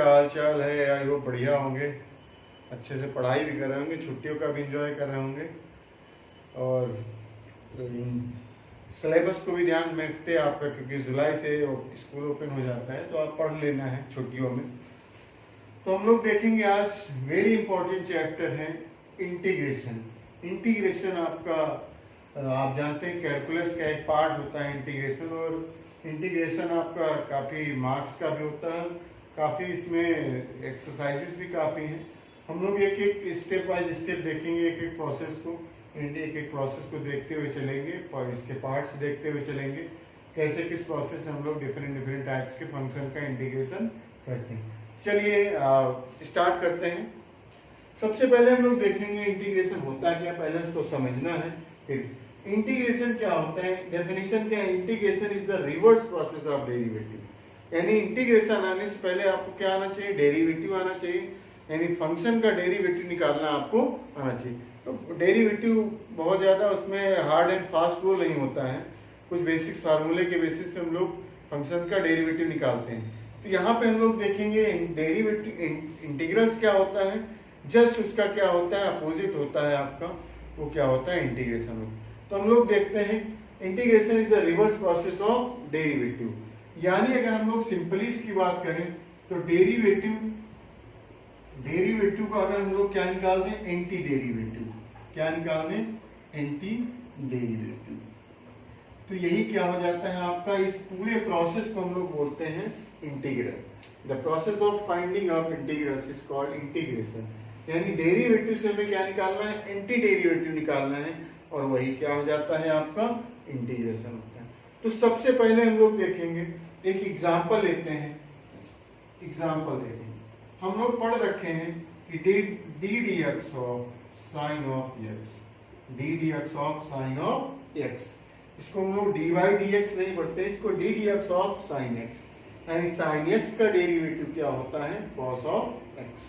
क्या हाल चाल है? आई होप बढ़िया होंगे, अच्छे से पढ़ाई भी कर रहे होंगे, छुट्टियों का भी इंजॉय कर रहे होंगे और सिलेबस को भी ध्यान में रखते हैं आपका, क्योंकि जुलाई से स्कूल ओपन हो जाता है तो आप पढ़ लेना है छुट्टियों में। तो हम लोग देखेंगे आज वेरी इंपॉर्टेंट चैप्टर है इंटीग्रेशन। इंटीग्रेशन आपका आप जानते हैं कैलकुलस का एक पार्ट होता है इंटीग्रेशन, और इंटीग्रेशन आपका काफ़ी मार्क्स का भी होता है, काफ़ी इसमें एक्सरसाइजेस भी काफ़ी हैं। हम लोग एक एक स्टेप बाय स्टेप देखेंगे, एक एक प्रोसेस को देखते हुए चलेंगे और इसके पार्ट्स देखते हुए चलेंगे, कैसे किस प्रोसेस हम लोग डिफरेंट टाइप्स के फंक्शन का इंटीग्रेशन करते हैं। चलिए स्टार्ट करते हैं। सबसे पहले हम लोग देखेंगे इंटीग्रेशन होता क्या, पहले उसको समझना है। फिर इंटीग्रेशन क्या होता है, डेफिनेशन क्या है। Integration is the reverse process of derivative. यानी इंटीग्रेशन आने से पहले आपको क्या आना चाहिए, डेरिवेटिव आना चाहिए, यानी फंक्शन का डेरिवेटिव निकालना आपको आना चाहिए। तो डेरिवेटिव बहुत ज़्यादा उसमें हार्ड एंड फास्ट रूल नहीं होता है, कुछ बेसिक्स फार्मूले के बेसिस पे हम लोग फंक्शन का डेरिवेटिव निकालते हैं। तो यहाँ पे हम लोग देखेंगे डेरिवेटिव इंटीग्रल्स क्या होता है, जस्ट उसका क्या होता है, अपोजिट होता है आपका, वो क्या होता है, इंटीग्रेशन। तो हम लोग देखते हैं integration is the reverse process of derivative. यानी अगर हम लोग सिंपली इसकी बात करें तो डेरिवेटिव का अगर हम लोग क्या निकाल दें, एंटी डेरिवेटिव। क्या निकाल दें, एंटी डेरिवेटिव। तो यही क्या हो जाता है आपका, इस पूरे प्रोसेस को हम लोग बोलते हैं integral. The process of finding of integrals is called integration. यानी डेरिवेटिव से हमें क्या निकालना है, एंटी डेरिवेटिव निकालना है, और वही क्या हो जाता है आपका, इंटीग्रेशन होता है। तो सबसे पहले हम लोग देखेंगे, एक एग्जांपल लेते हैं। एग्जांपल देखेंगे, हम लोग पढ़ रखे हैं कि D d x of sine of x, D d x of sine of x, इसको हम लोग डी वाई डी एक्स नहीं पढ़ते, इसको D d x of sine x. यानी साइन एक्स का डेरिवेटिव क्या होता है, cos of x.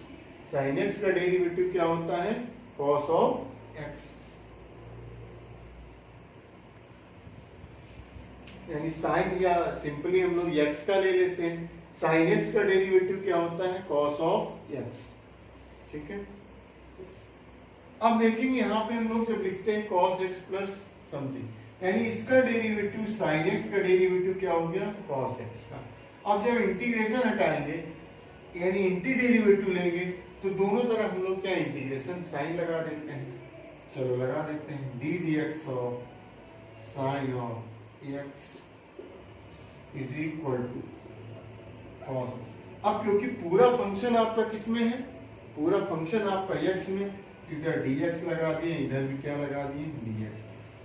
Sine x का डेरिवेटिव क्या होता है, कॉस ऑफ एक्स। यानी साइन, या सिंपली हम लोग एक्स का ले लेते हैं, साइन एक्स का डेरिवेटिव क्या होता है, कॉस ऑफ एक्स। ठीक है, अब देखेंगे यहाँ पे हम लोग जब लिखते हैं कॉस एक्स प्लस समथिंग, यानी इसका डेरिवेटिव साइन एक्स का डेरिवेटिव क्या हो गया, कॉस एक्स का। अब जब इंटीग्रेशन हटाएंगे यानी एंटी डेरिवेटिव लेंगे तो दोनों तरफ हम लोग क्या, इंटीग्रेशन साइन लगा देते हैं। चलो लगा देते हैं, d d x of sine of x is equal to cos. अब क्योंकि पूरा फंक्शन आपका किस में है, पूरा फंक्शन आपका एक्स में, इधर dx लगा दिए, इधर भी क्या लगा दिए, dx।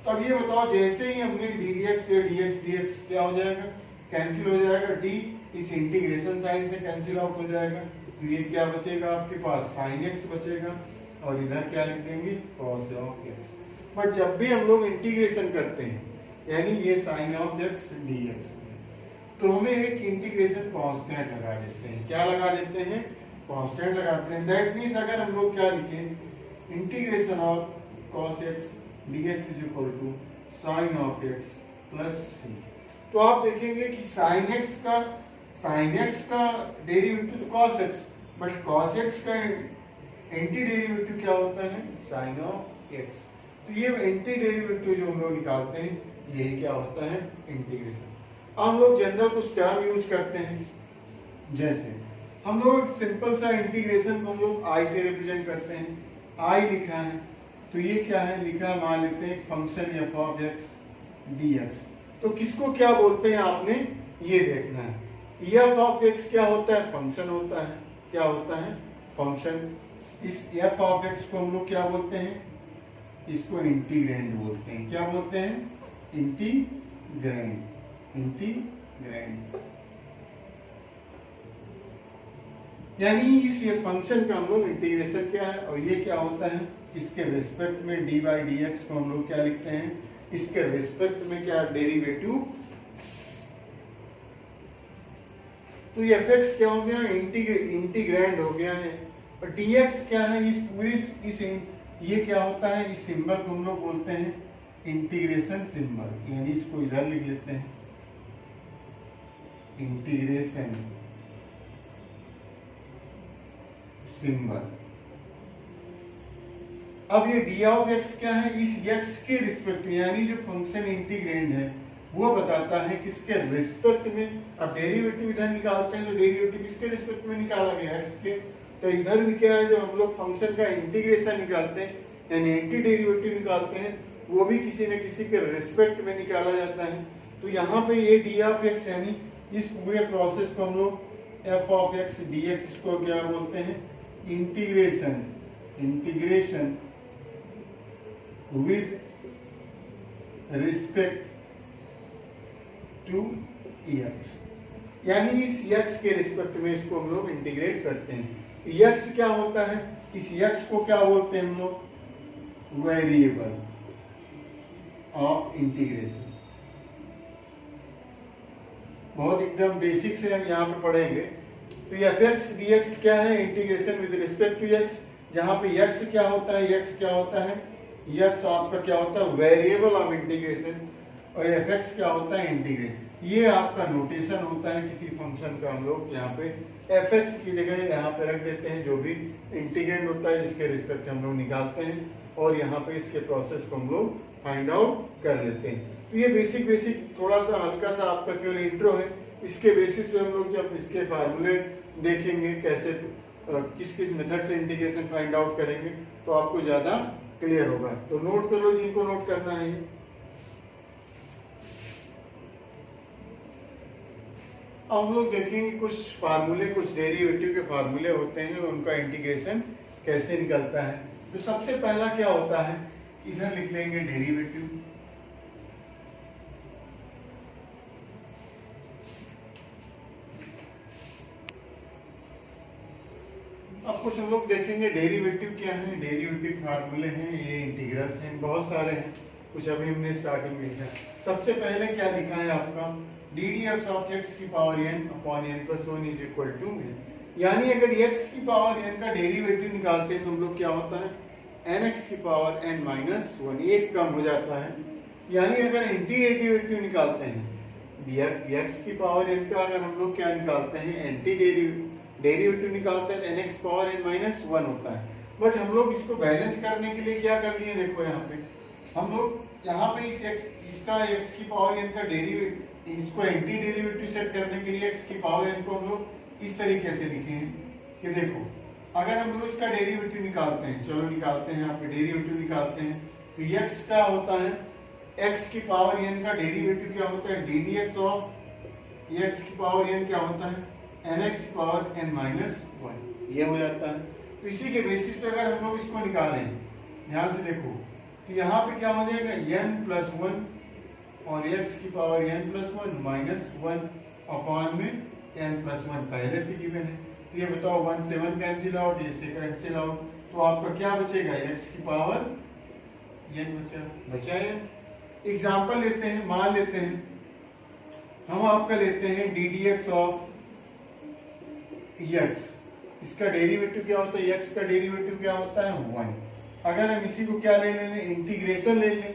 तो अब ये बताओ, जैसे ही हमने dx से dx क्या हो जाएगा, कैंसिल हो जाएगा, d इस इंटीग्रेशन साइन से कैंसिल आउट हो जाएगा, तो ये क्या बचेगा आपके पास, sin x बचेगा, और इधर क्या लिख देंगे, cos ऑफ x। बट जब भी हम लोग इंटीग्रेशन करते हैं, यानी ये sin ऑफ x dx, तो हमें एक इंटीग्रेशन कांस्टेंट लगा देते हैं। क्या लगा देते हैं, कांस्टेंट लगाते हैं। दैट मीन्स अगर हम लोग क्या लिखें, integration of cos x dx is equal to sine of x plus c। तो आप देखेंगे कि साइन x का डेरिवेटिव तो cos x, but cos x का एंटी डेरिवेटिव क्या होता है, साइन ऑफ x। तो ये एंटी डेरिवेटिव जो हम लोग निकालते हैं, यही क्या होता है, इंटीग्रेशन। हम लोग जनरल कुछ टर्म यूज करते हैं, जैसे हम लोग सिंपल सा इंटीग्रेशन को हम लोग आई से रिप्रेजेंट करते हैं। आई लिखा है तो ये क्या है, लिखा मान लेते हैं function F of x d x. तो किसको क्या बोलते हैं आपने ये देखना है। एफ ऑफ एक्स क्या होता है, फंक्शन होता है। क्या होता है, फंक्शन। इस एफ ऑफ एक्स को हम लोग क्या बोलते हैं, इसको इंटीग्रैंड बोलते हैं। क्या बोलते हैं, इंटीग्रैंड। इंटीग्रैंड यानी इस ये फंक्शन का हम लोग इंटीग्रेशन क्या है, और ये क्या होता है, इसके रिस्पेक्ट में डी बाई डी एक्स को हम लोग क्या लिखते हैं, इसके रिस्पेक्ट में क्या, डेरिवेटिव। तो ये एफ एक्स क्या हो गया, इंटीग्रैंड हो गया है, और डी एक्स क्या है, इस पूरी ये क्या होता है, इस सिंबल को हम लोग बोलते हैं इंटीग्रेशन सिंबल। यानी इसको इधर लिख लेते हैं, इंटीग्रेशन सिंबल। अब ये डी ऑफ एक्स क्या है, इस एक्स के रिस्पेक्ट में, यानी जो फंक्शन इंटीग्रेंड है वो बताता है किसके रिस्पेक्ट में। अब डेरिवेटिव इधर निकालते हैं तो डेरिवेटिव किसके रिस्पेक्ट में निकाला गया, एक्स के। तो इधर भी क्या है, जो हम लोग फंक्शन का इंटीग्रेशन निकालते हैं यानी एंटी डेरिवेटिव निकालते हैं, वो भी किसी न किसी के रिस्पेक्ट में निकाला जाता है। तो यहाँ पे ये डी ऑफ एक्स यानी इस पूरे प्रोसेस को हम लोग f of x d x को क्या बोलते हैं, integration with respect to x, यानी इस एक्स के रिस्पेक्ट में इसको हम लोग इंटीग्रेट करते हैं। एक्स क्या होता है, इस एक्स को क्या बोलते हैं हम लोग, वेरिएबल ऑफ इंटीग्रेशन। बहुत एकदम बेसिक से हम यहाँ पे पढ़ेंगे। तो एफ एक्स डी एक्स क्या है, integration with respect to x, जहाँ पे एक्स क्या होता है, एक्स क्या होता है, एक्स आपका क्या होता है, वेरिएबल ऑफ इंटीग्रेशन, और एफ एक्स क्या होता है, इंटीग्रेट। ये आपका नोटेशन होता है किसी फंक्शन का। हम लोग यहाँ पे एफ एक्स की जगह यहाँ पे रख देते हैं जो भी इंटीग्रेंड होता है जिसके रिस्पेक्ट हम लोग निकालते हैं, और यहाँ पे इसके प्रोसेस को हम लोग फाइंड आउट कर लेते हैं। तो ये बेसिक थोड़ा सा हल्का सा आपका केवल इंट्रो है। इसके बेसिस पे हम लोग जब इसके फार्मूले देखेंगे कैसे किस मेथड से इंटीग्रेशन फाइंड आउट करेंगे तो आपको ज्यादा क्लियर होगा। तो नोट कर लो जिनको नोट करना है। अब हम लोग देखेंगे कुछ फार्मूले, कुछ डेरिवेटिव के फार्मूले होते हैं, उनका इंटीग्रेशन कैसे निकलता है। तो सबसे पहला क्या होता है, इधर लिख लेंगे डेरिवेटिव। अब कुछ हम लोग देखेंगे डेरिवेटिव क्या है, डेरिवेटिव फार्मूले हैं, ये इंटीग्रल्स हैं, बहुत सारे हैं, कुछ अभी हमने स्टार्टिंग में लिखा। सबसे पहले क्या लिखा है आपका, d d x of x की power n upon n plus 1 is equal to n, यानी अगर x की पावर n का डेरिवेटिव निकालते हैं तो हम लोग क्या होता है, nx की पावर n माइनस 1, एक कम हो जाता है। यानी अगर एंटी डेरिवेटिव निकालते हैं x की पावर n का, अगर हम लोग क्या निकालते हैं, एंटी डेरिवेटिव निकालते हैं तो nx पावर n माइनस 1 होता है। बट हम लोग इसको बैलेंस करने के लिए क्या कर लिए, देखो यहाँ पे हम लोग यहाँ पे इसका x की पावर n का डेरिवेटिव, इसको एंटी डेरिवेटिव सेट करने के लिए x की पावर n को हम लोग इस तरीके से लिखे हैं कि देखो अगर हम लोग इसका डेरिवेटिव निकालते हैं, चलो निकालते हैं, यहाँ पे डेरिवेटिव निकालते हैं तो x क्या होता है, x की पावर n का डेरिवेटिव क्या होता है, D d x of x की पावर n क्या होता है, nx की पावर n माइनस 1, ये हो जाता है। तो इसी के बेसिस पे अगर हम लोग इसको निकालें, ध्यान से देखो, तो यहाँ पे क्या हो जाएगा, n प्लस 1 और x की power n plus 1 minus 1 upon में n प्लस 1 पहले से गिवन है। तो ये बताओ 1 से 1 कैंसिल आउट, ये से कैंसिल आउट, तो आपका क्या बचेगा, x की पावर n बचा है। एग्जाम्पल लेते हैं, मान लेते हैं हम आपका लेते हैं d d x of x, इसका डेरिवेटिव क्या होता है, x का डेरिवेटिव क्या होता है 1। अगर हम इसी को क्या ले लें, इंटीग्रेशन ले लें,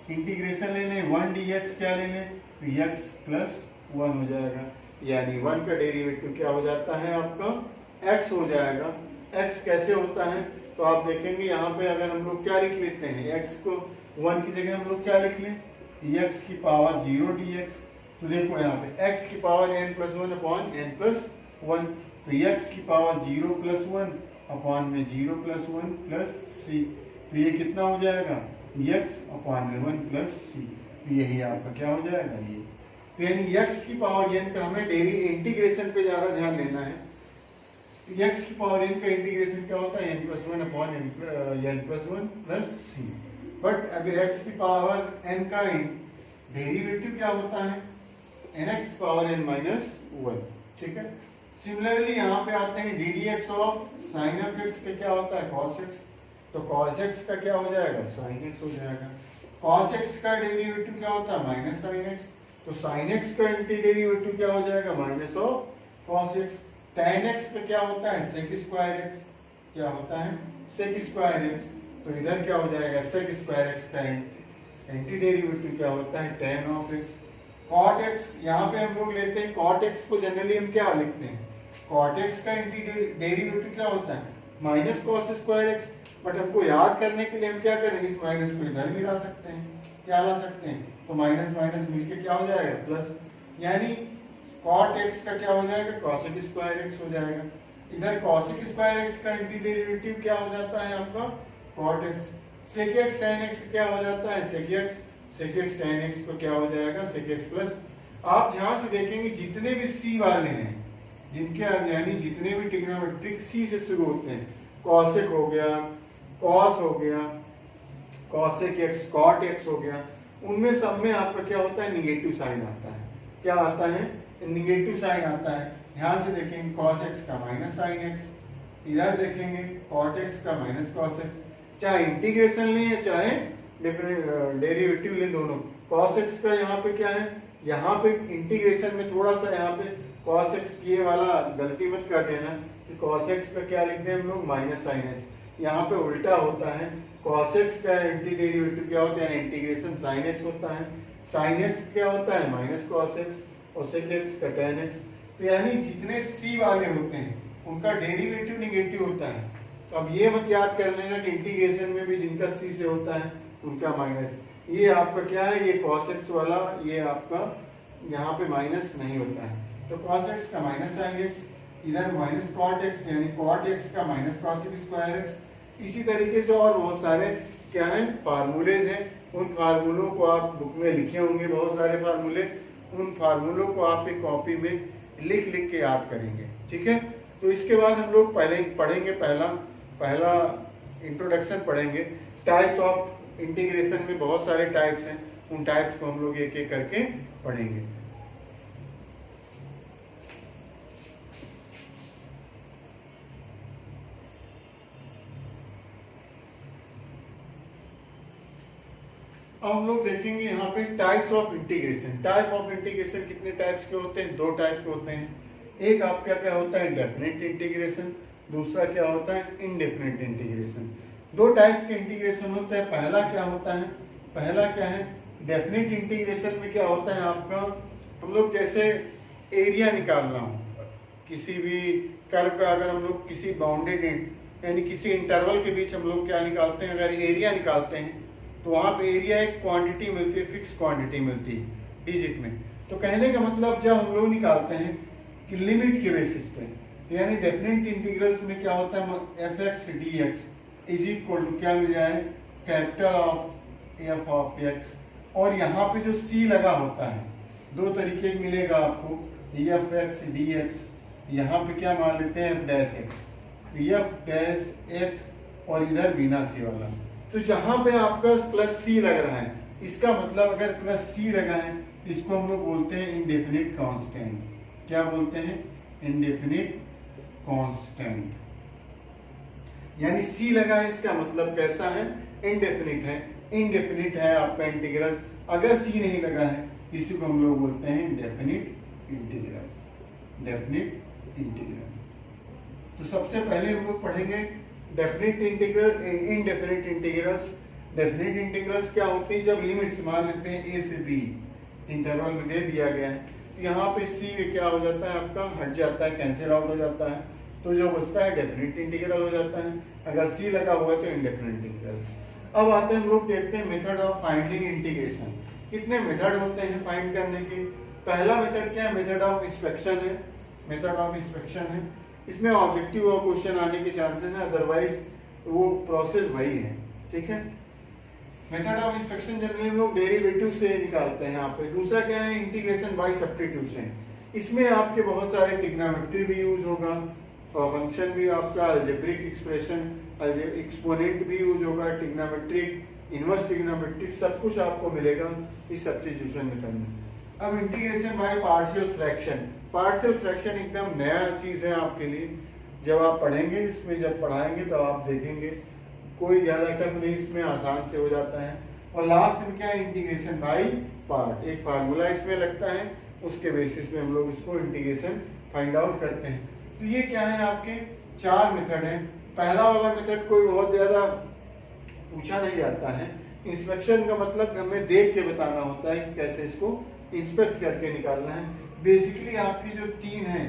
इंटीग्रेशन ले लें 1 dx क्या ले लें, तो x प्लस 1 हो जाएगा, यानी 1 का डेरिवेटिव क्या हो जाता है आपका x हो जाएगा। x कैसे होता है, तो आप देखेंगे यहाँ पे अगर हम लोग क्या लिख लेते हैं, x को 1 की जगह हम लोग क्या लिख लें, x की पावर 0 dx। तो देखो यहाँ पे x की power n plus 1 upon n plus 1, तो x की पावर 0 प्लस 1 अपॉन में 0 प्लस 1 प्लस c, तो ये कितना हो जाएगा, x अपॉन में 1 प्लस c, तो यही आपका क्या हो जाएगा ये। तो यानी x की पावर n का हमें डेरी इंटीग्रेशन पे ज्यादा ध्यान देना है। तो x की पावर n का इंटीग्रेशन क्या होता है, n plus 1 upon n plus 1 plus c। But अगर x की पावर n का डेरिवेटिव क्या होता है, nx पावर n माइनस 1, ठीक है। सिमिलरली यहाँ पे आते हैं d d x of sine of x का क्या होता है, cos x, तो cos x का क्या हो जाएगा, sin x हो जाएगा। cos x का डेरिवेटिव क्या होता है, माइनस sin x, तो sin x का एंटी डेरिवेटिव क्या हो जाएगा, minus of cos x। tan x पे क्या होता है, sec स्क्वायर x, क्या होता है sec स्क्वायर x, तो इधर क्या हो जाएगा sec स्क्वायर x का एंटी डेरिवेटिव क्या होता है, tan of x। cot x यहाँ पे हम लोग लेते हैं, cot x को जनरली हम क्या लिखते हैं, कॉट एक्स का डेरिवेटिव क्या होता है minus cos square x, but हमको याद करने के लिए हम क्या करेंगे इस माइनस को इधर भी ला सकते हैं, क्या ला सकते हैं, तो माइनस माइनस मिलके क्या हो जाएगा प्लस, यानी कॉट एक्स का क्या हो जाएगा कॉसेक स्क्वायर एक्स हो जाएगा। इधर कॉसेक स्क्वायर एक्स का एंटीडेरिवेटिव क्या हो जाता है आपका cot x, sec x tan x क्या हो जाता है सेक एक्स tan एक्स को क्या हो जाएगा सेक एक्स प्लस। आप ध्यान से देखेंगे जितने भी सी वाले हैं जिनके यानी जितने भी ट्रिग्नोमेट्रिक सी से शुरू होते हैं, कॉसेक हो गया, कॉस हो गया, कॉसेक एक्स, कॉट एक्स हो गया, उनमें सब में आपका क्या होता है निगेटिव साइन आता है, क्या आता है निगेटिव साइन आता है। ध्यान से देखेंगे कॉस एक्स का माइनस साइन एक्स, इधर देखेंगे कॉट एक्स का माइनस कॉस एक्स, चाहे इंटीग्रेशन लें या चाहे डेरिवेटिव लें दोनों। कॉस एक्स का यहाँ पे क्या है, यहाँ पे इंटीग्रेशन में थोड़ा सा यहाँ पे cos x की ये वाला गलती मत कर देना कि cos x का क्या लिखते हैं हम लोग माइनस साइन x, यहाँ पे उल्टा होता है cos x का एंटीडेरिवेटिव क्या होता है इंटीग्रेशन sin x होता है, sin x क्या होता है माइनस cos x और sec x का tan x। तो यानी जितने c वाले होते हैं उनका डेरिवेटिव निगेटिव होता है। तो अब ये मत याद कर लेना कि इंटीग्रेशन में भी जिनका c से होता है उनका माइनस, ये आपका क्या है ये cos x वाला ये आपका यहाँ पे माइनस नहीं होता है, तो cos x का माइनस sin x, इधर माइनस cot x यानी cot x का माइनस cosec स्क्वायर x। इसी तरीके से और बहुत सारे क्या हैं फार्मूलेज हैं, उन फार्मूलों को आप बुक में लिखे होंगे बहुत सारे फार्मूले, उन फार्मूलों को आप एक कॉपी में लिख लिख के याद करेंगे, ठीक है। तो इसके बाद हम लोग पहले पढ़ेंगे पहला इंट्रोडक्शन पढ़ेंगे, टाइप्स ऑफ इंटीग्रेशन में बहुत सारे टाइप्स हैं, उन टाइप्स को हम लोग एक एक करके पढ़ेंगे। अब हम लोग देखेंगे यहाँ पे types of integration. Type of integration कितने टाइप्स के होते हैं, दो टाइप के होते हैं। एक आपका क्या होता है डेफिनेट इंटीग्रेशन, दूसरा क्या होता है इनडेफिनेट इंटीग्रेशन। दो टाइप्स के इंटीग्रेशन होते हैं। पहला क्या होता है, पहला क्या है डेफिनेट इंटीग्रेशन में क्या होता है आपका, हम लोग जैसे एरिया निकालना हो किसी भी कर्व का, अगर हम लोग किसी बाउंडेड यानी किसी इंटरवल के बीच हम लोग क्या निकालते हैं, अगर एरिया निकालते हैं तो वहाँ पे एरिया एक क्वांटिटी मिलती है, फिक्स क्वांटिटी मिलती है डिजिट में। तो कहने का मतलब जब हम लोग निकालते हैं कि लिमिट के बेसिस पे, यानी डेफिनेट इंटीग्रल्स में क्या होता है f x d x is equal to क्या मिल जाए capital of f of x, और यहाँ पे जो सी लगा होता है दो तरीके मिलेगा आपको, एफ एक्स डी एक्स, यहाँ पे क्या मान लेते हैं F dash x, F dash x और इधर बिना सी वाला। तो जहां पे आपका प्लस सी लग रहा है इसका मतलब अगर प्लस सी लगा है इसको हम लोग बोलते हैं इंडेफिनिट कांस्टेंट। क्या बोलते हैं इंडेफिनिट कांस्टेंट, यानी सी लगा है इसका मतलब कैसा है इंडेफिनिट है। इंडेफिनिट है आपका इंटीग्रल, अगर सी नहीं लगा है इसी को हम लोग बोलते हैं डेफिनिट इंटीग्रल। डेफिनिट इंटीग्रल तो सबसे पहले हम लोग पढ़ेंगे definite integral, indefinite integrals. Definite integrals क्या होती है, जब लिमिट्स मान लेते हैं ए से बी इंटरवल में दे दिया गया है तो यहाँ पे सी क्या हो जाता है आपका हट जाता है, कैंसिल आउट हो जाता है, तो जो बचता है डेफिनेट इंटीग्रल हो जाता है। अगर सी लगा हुआ तो इनडेफिनेट इंटीग्रल्स। अब आते हैं हम लोग देखते हैं मेथड ऑफ फाइंडिंग इंटीग्रेशन। कितने मेथड होते हैं फाइंड करने के। पहला मेथड क्या है, मेथड ऑफ इंस्पेक्शन है। मेथड ऑफ इंस्पेक्शन है, इसमें ऑब्जेक्टिव और क्वेश्चन आने के चांसेस हैं, अदरवाइज वो प्रोसेस वही है, ठीक है। मेथड ऑफ इंस्पेक्शन जनरली हम लोग डेरिवेटिव से निकालते हैं यहाँ पे। दूसरा क्या है इंटीग्रेशन बाय सब्स्टिट्यूशन, इसमें आपके बहुत सारे ट्रिग्नोमेट्री भी यूज होगा, फंक्शन भी आपका अलजेब्रिक एक्सप्रेशन एक्सपोनेंट भी यूज होगा, ट्रिग्नोमेट्रिक इनवर्स ट्रिग्नोमेट्रिक सब कुछ आपको मिलेगा इस सब्स्टिट्यूशन मेथड में। अब integration by partial fraction, partial fraction एकदम नया चीज है आपके लिए, जब आप पढ़ेंगे इसमें जब पढ़ाएंगे तो आप देखेंगे कोई ज्यादा टफ नहीं, इसमें आसान से हो जाता है। और लास्ट में क्या है इंटीग्रेशन बाय पार्ट, एक फार्मूला इसमें लगता है, उसके बेसिस पे हम लोग इसको इंटीग्रेशन फाइंड आउट करते हैं। तो ये क्या है आपके चार मेथड हैं। पहला वाला मेथड कोई बहुत ज्यादा पूछा नहीं जाता है, इंस्पेक्शन का मतलब हमें देख के बताना होता है कि कैसे इसको इंस्पेक्ट करके निकालना है। बेसिकली आपकी जो तीन है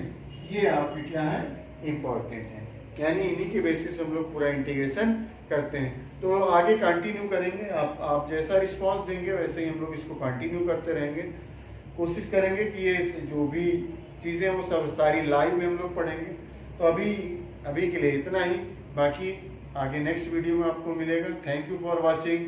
ये आपके क्या है, इंपॉर्टेंट है। यानी इन्हीं के बेसिस हम लोग पूरा इंटीग्रेशन करते हैं। तो आगे कंटिन्यू करेंगे, आप जैसा रिस्पांस देंगे वैसे ही हम लोग इसको कंटिन्यू करते रहेंगे। कोशिश करेंगे कि ये जो भी चीज़ें वो सब सारी लाइव में हम लोग पढ़ेंगे। तो अभी के लिए इतना ही, बाकी आगे नेक्स्ट वीडियो में आपको मिलेगा। Thank you for watching.